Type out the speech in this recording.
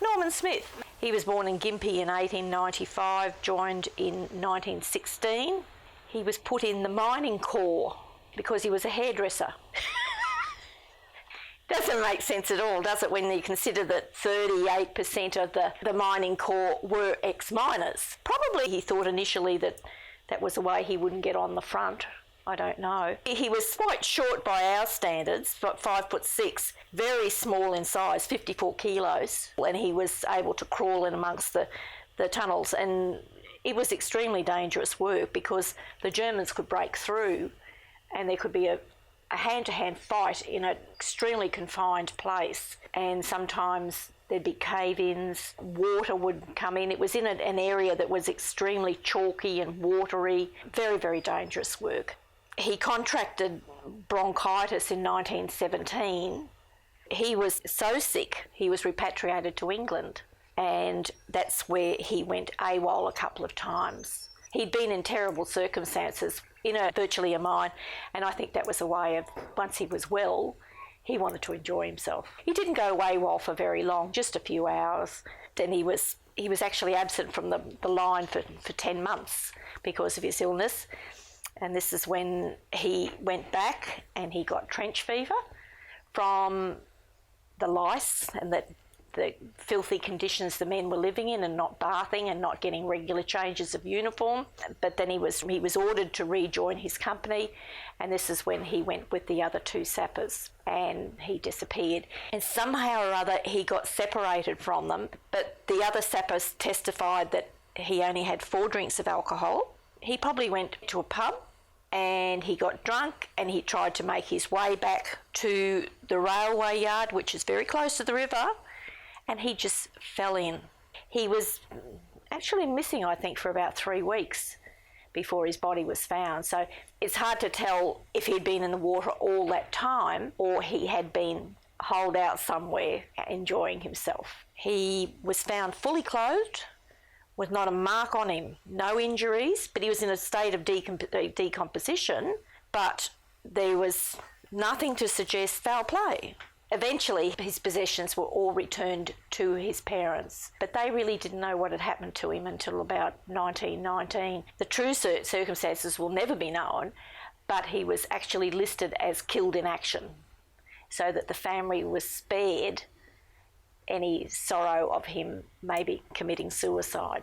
Norman Smith. He was born in Gympie in 1895, joined in 1916. He was put in the mining corps because he was a hairdresser. Doesn't make sense at all, does it, when you consider that 38% of the mining corps were ex-miners? Probably he thought initially that that was a way he wouldn't get on the front. I don't know. He was quite short by our standards, but 5'6", very small in size, 54 kilos, and he was able to crawl in amongst the tunnels, and it was extremely dangerous work because the Germans could break through and there could be a hand-to-hand fight in an extremely confined place, and sometimes there'd be cave-ins, water would come in. It was in an area that was extremely chalky and watery, very, very dangerous work. He contracted bronchitis in 1917. He was so sick, he was repatriated to England, and that's where he went AWOL a couple of times. He'd been in terrible circumstances, virtually a mine, and I think that was a way of, once he was well, he wanted to enjoy himself. He didn't go AWOL for very long, just a few hours. Then he was actually absent from the line for 10 months because of his illness. And this is when he went back and he got trench fever from the lice and the filthy conditions the men were living in and not bathing and not getting regular changes of uniform. But then he was ordered to rejoin his company, and this is when he went with the other two sappers and he disappeared. And somehow or other he got separated from them, but the other sappers testified that he only had 4 drinks of alcohol. He probably went to a pub and he got drunk and he tried to make his way back to the railway yard, which is very close to the river, and he just fell in. He was actually missing, I think, for about 3 weeks before his body was found. So it's hard to tell if he'd been in the water all that time or he had been holed out somewhere enjoying himself. He was found fully clothed, with not a mark on him, no injuries, but he was in a state of decomposition, but there was nothing to suggest foul play. Eventually, his possessions were all returned to his parents, but they really didn't know what had happened to him until about 1919. The true circumstances will never be known, but he was actually listed as killed in action, so that the family was spared any sorrow of him maybe committing suicide.